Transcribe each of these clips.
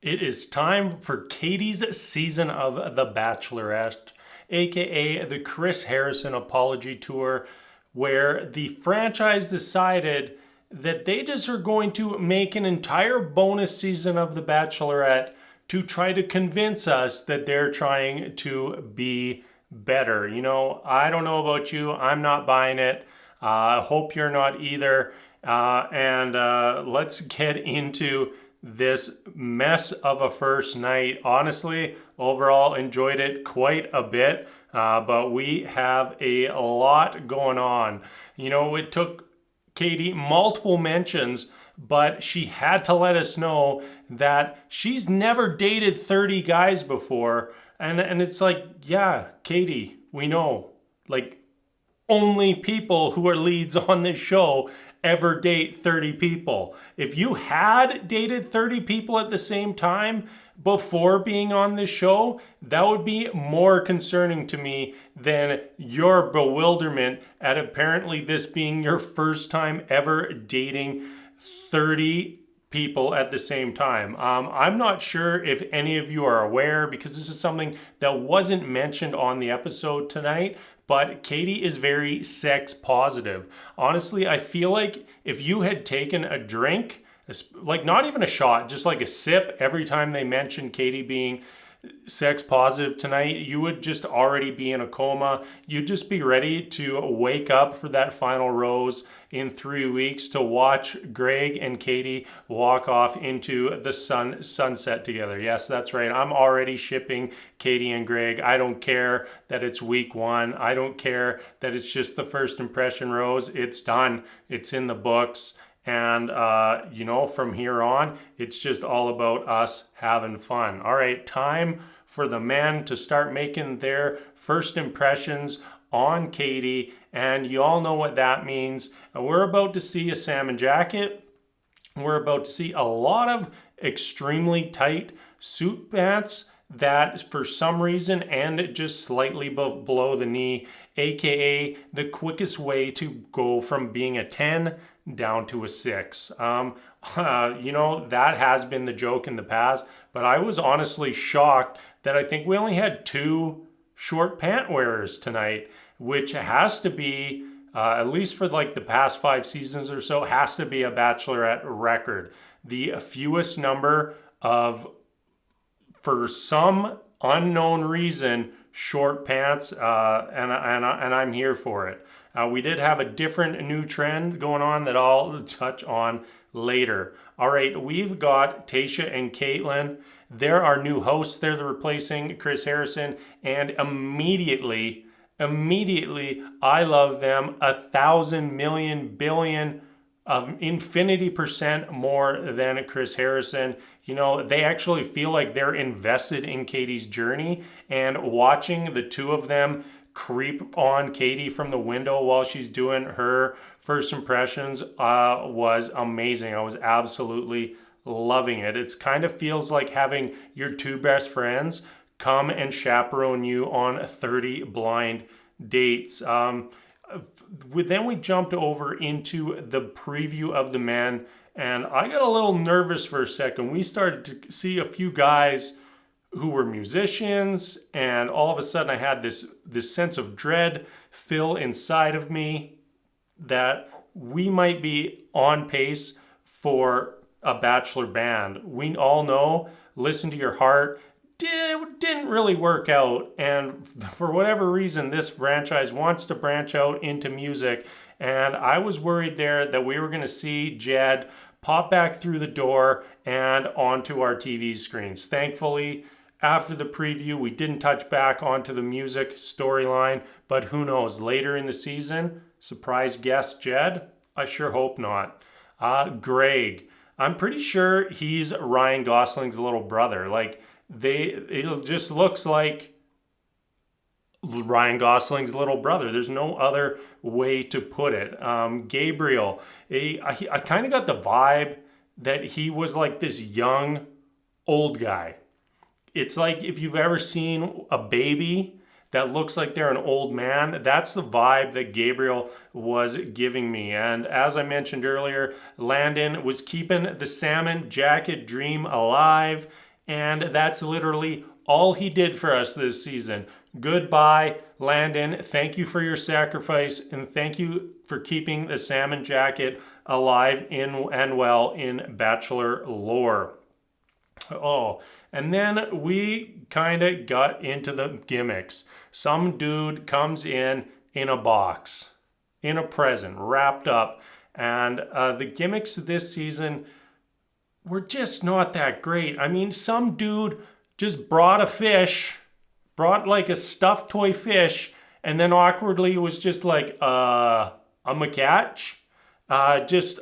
It is time for Katie's season of The Bachelorette, aka the Chris Harrison Apology Tour, where the franchise decided that they just are going to make an entire bonus season of The Bachelorette to try to convince us that they're trying to be better. I don't know about you, I'm not buying it. I hope you're not either. And let's get into this mess of a first night. Honestly, overall enjoyed it quite a bit, but we have a lot going on. It took Katie multiple mentions, but she had to let us know that she's never dated 30 guys before. And it's like, yeah, Katie, we know. Like, only people who are leads on this show ever date 30 people. If you had dated 30 people at the same time before being on this show, that would be more concerning to me than your bewilderment at apparently this being your first time ever dating 30 people at the same time. I'm not sure if any of you are aware, because this is something that wasn't mentioned on the episode tonight, but Katie is very sex positive. Honestly, I feel like if you had taken a drink, like not even a shot, just like a sip every time they mentioned Katie being sex positive tonight, you would just already be in a coma. You'd just be ready to wake up for that final rose in 3 weeks to watch Greg and Katie walk off into the sunset together. Yes, that's right. I'm already shipping Katie and Greg. I don't care that it's week 1. I don't care that it's just the first impression rose. It's done. It's in the books. And, from here on, it's just all about us having fun. All right, time for the men to start making their first impressions on Katie. And you all know what that means. We're about to see a salmon jacket. We're about to see a lot of extremely tight suit pants that for some reason and just slightly below the knee, aka the quickest way to go from being a 10 down to a 6. That has been the joke in the past, but I was honestly shocked that I think we only had 2 short pant wearers tonight, which has to be, at least for like the past 5 seasons or so, has to be a Bachelorette record. The fewest number of, for some unknown reason, short pants, and I'm here for it. We did have a different new trend going on that I'll touch on later. All right, we've got Tayshia and Kaitlyn. They're our new hosts. They're replacing Chris Harrison, and immediately, I love them 1,000 million billion infinity percent more than Chris Harrison. They actually feel like they're invested in Katie's journey, and watching the two of them creep on Katie from the window while she's doing her first impressions was amazing. I was absolutely loving it. It kind of feels like having your 2 best friends come and chaperone you on 30 blind dates. Then we jumped over into the preview of the men, and I got a little nervous for a second. We started to see a few guys who were musicians, and all of a sudden I had this sense of dread fill inside of me that we might be on pace for a Bachelor band. We all know Listen to Your Heart didn't really work out, and for whatever reason this franchise wants to branch out into music, and I was worried there that we were going to see Jed pop back through the door and onto our TV screens. Thankfully, after the preview, we didn't touch back onto the music storyline, but who knows, later in the season, surprise guest Jed? I sure hope not. Greg, I'm pretty sure he's Ryan Gosling's little brother. Like, it just looks like Ryan Gosling's little brother. There's no other way to put it. Gabriel, I kind of got the vibe that he was like this young, old guy. It's like if you've ever seen a baby that looks like they're an old man, that's the vibe that Gabriel was giving me. And as I mentioned earlier, Landon was keeping the salmon jacket dream alive. And that's literally all he did for us this season. Goodbye, Landon. Thank you for your sacrifice, and thank you for keeping the salmon jacket alive in and well in Bachelor lore. Oh, and then we kind of got into the gimmicks. Some dude comes in a box, in a present, wrapped up. And the gimmicks this season were just not that great. I mean, some dude just brought a fish, brought like a stuffed toy fish, and then awkwardly was just like, I'm a catch. Just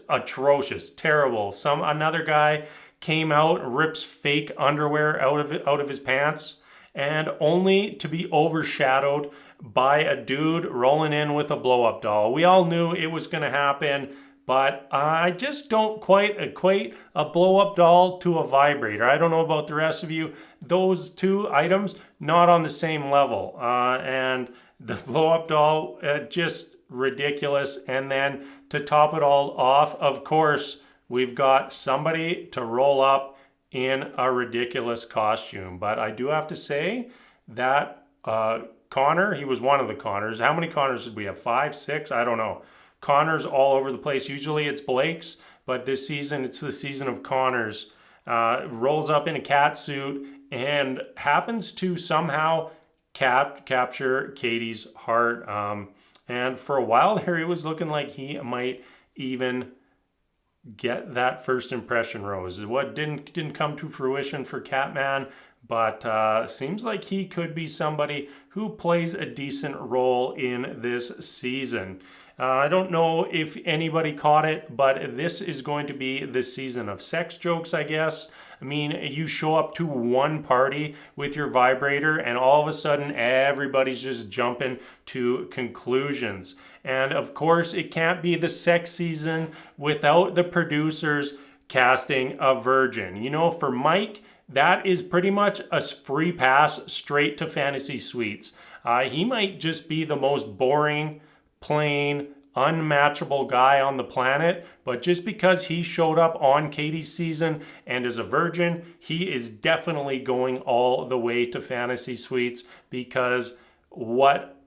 atrocious, terrible. Another guy came out, rips fake underwear out of his pants, and only to be overshadowed by a dude rolling in with a blow-up doll. We all knew it was going to happen, but I just don't quite equate a blow-up doll to a vibrator. I don't know about the rest of you. Those two items, not on the same level. And the blow-up doll, just ridiculous. And then to top it all off, of course, we've got somebody to roll up in a ridiculous costume. But I do have to say that Connor, he was one of the Connors. How many Connors did we have? 5, 6? I don't know. Connors all over the place. Usually it's Blake's, but this season it's the season of Connors. Rolls up in a cat suit and happens to somehow capture Katie's heart. And for a while there, it was looking like he might even get that first impression rose. What didn't come to fruition for Catman, but seems like he could be somebody who plays a decent role in this season. I don't know if anybody caught it, but this is going to be the season of sex jokes, I guess. I mean, you show up to one party with your vibrator and all of a sudden everybody's just jumping to conclusions. And of course, it can't be the sex season without the producers casting a virgin. You know, for Mike, that is pretty much a free pass straight to Fantasy Suites. He might just be the most boring, plain, unmatchable guy on the planet, but just because he showed up on Katie's season and is a virgin, he is definitely going all the way to Fantasy Suites, because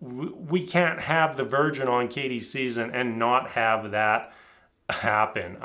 we can't have the virgin on Katie's season and not have that happen.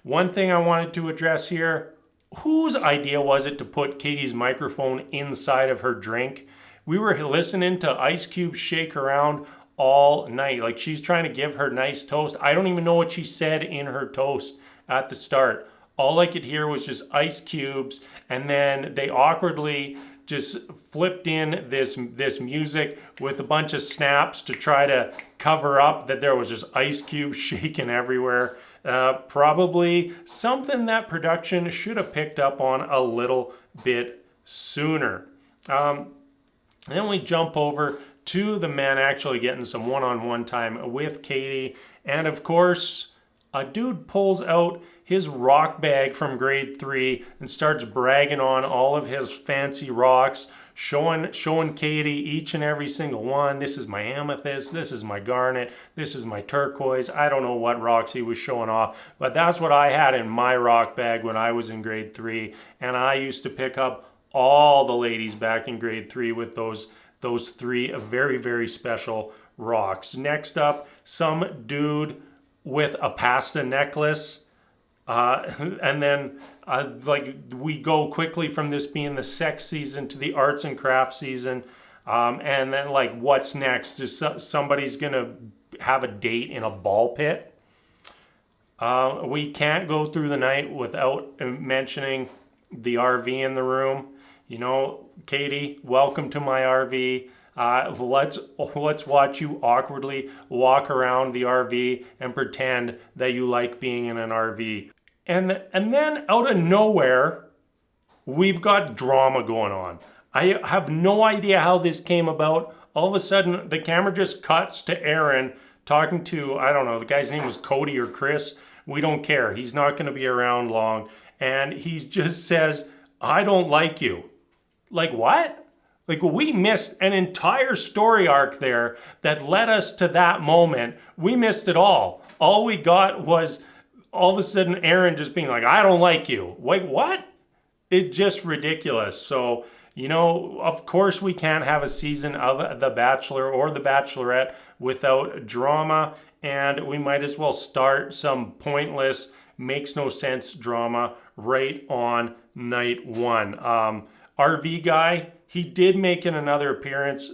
One thing I wanted to address here, whose idea was it to put Katie's microphone inside of her drink? We were listening to Ice Cube shake around all night. Like, she's trying to give her nice toast. I don't even know what she said in her toast at the start. All I could hear was just ice cubes, and then they awkwardly just flipped in this music with a bunch of snaps to try to cover up that there was just ice cubes shaking everywhere. Probably something that production should have picked up on a little bit sooner. Then we jump over to the men actually getting some one-on-one time with Katie. And of course, a dude pulls out his rock bag from grade 3 and starts bragging on all of his fancy rocks, showing Katie each and every single one. This is my amethyst, this is my garnet, this is my turquoise. I don't know what rocks he was showing off, but that's what I had in my rock bag when I was in grade 3. And I used to pick up all the ladies back in grade 3 with those 3 very, very special rocks. Next up, some dude with a pasta necklace. And then we go quickly from this being the sex season to the arts and crafts season. And then what's next? Is somebody's going to have a date in a ball pit? We can't go through the night without mentioning the RV in the room. You know, Katie, welcome to my RV. Let's watch you awkwardly walk around the RV and pretend that you like being in an RV. And then out of nowhere, we've got drama going on. I have no idea how this came about. All of a sudden, the camera just cuts to Aaron talking to, I don't know, the guy's name was Cody or Chris. We don't care. He's not going to be around long. And he just says, I don't like you. Like, what? We missed an entire story arc there that led us to that moment. We missed it all. All we got was all of a sudden Aaron just being like, I don't like you. Wait, what? It's just ridiculous. So, of course we can't have a season of The Bachelor or The Bachelorette without drama, and we might as well start some pointless, makes no sense drama right on night one. RV guy, he did make another appearance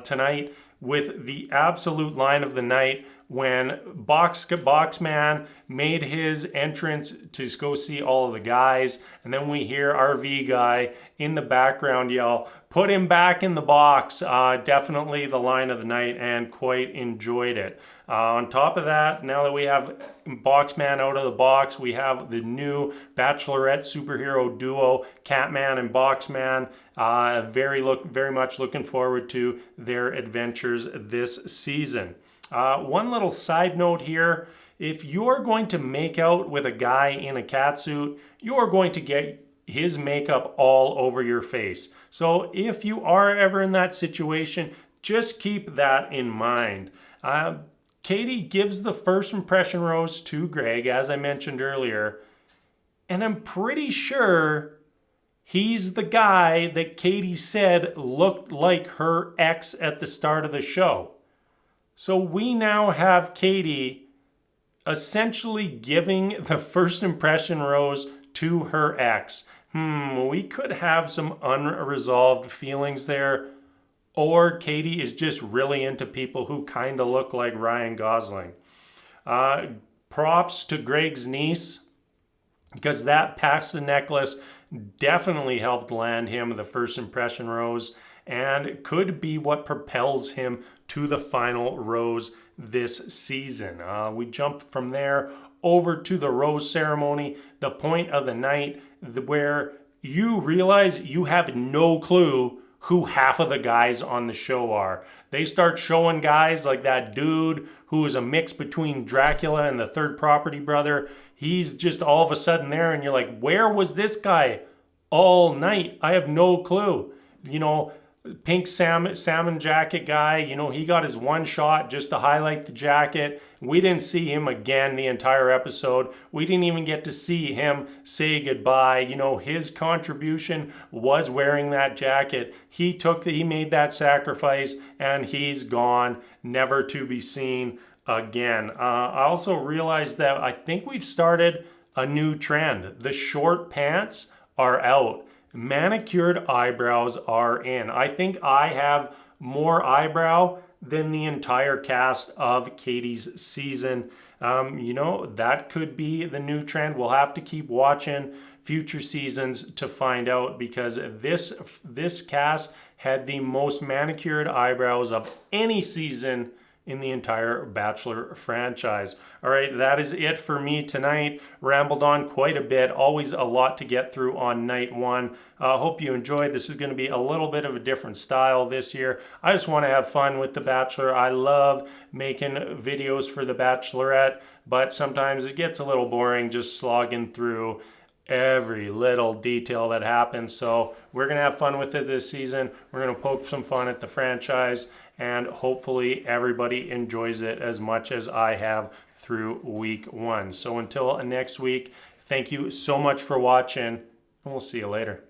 tonight with the absolute line of the night when Boxman made his entrance to go see all of the guys, and then we hear RV guy in the background yell, "Put him back in the box." Definitely the line of the night, and quite enjoyed it. On top of that, now that we have Boxman out of the box, we have the new Bachelorette superhero duo, Catman and Boxman. Very much looking forward to their adventures this season. One little side note here: if you're going to make out with a guy in a catsuit, you're going to get his makeup all over your face. So if you are ever in that situation, just keep that in mind. Katie gives the first impression rose to Greg, as I mentioned earlier, and I'm pretty sure he's the guy that Katie said looked like her ex at the start of the show. So we now have Katie essentially giving the first impression rose to her ex. We could have some unresolved feelings there. Or Katie is just really into people who kind of look like Ryan Gosling. Props to Greg's niece, because that Paxton necklace definitely helped land him the first impression rose, and could be what propels him to the final rose this season. We jump from there over to the rose ceremony, the point of the night where you realize you have no clue who half of the guys on the show are. They start showing guys like that dude who is a mix between Dracula and the Third Property Brother. He's just all of a sudden there, and you're like, where was this guy all night? I have no clue. Pink salmon jacket guy, he got his one shot just to highlight the jacket. We didn't see him again the entire episode. We didn't even get to see him say goodbye. His contribution was wearing that jacket. He made that sacrifice, and he's gone, never to be seen again. I also realized that I think we've started a new trend. The short pants are out. Manicured eyebrows are in. I think I have more eyebrow than the entire cast of Katie's season. That could be the new trend. We'll have to keep watching future seasons to find out, because this cast had the most manicured eyebrows of any season in the entire Bachelor franchise. All right, that is it for me tonight. Rambled on quite a bit. Always a lot to get through on night one. Hope you enjoyed. This is going to be a little bit of a different style this year. I just want to have fun with The Bachelor. I love making videos for The Bachelorette, but sometimes it gets a little boring just slogging through every little detail that happens. So we're going to have fun with it this season. We're going to poke some fun at the franchise, and hopefully everybody enjoys it as much as I have through week one. So until next week, thank you so much for watching, and we'll see you later.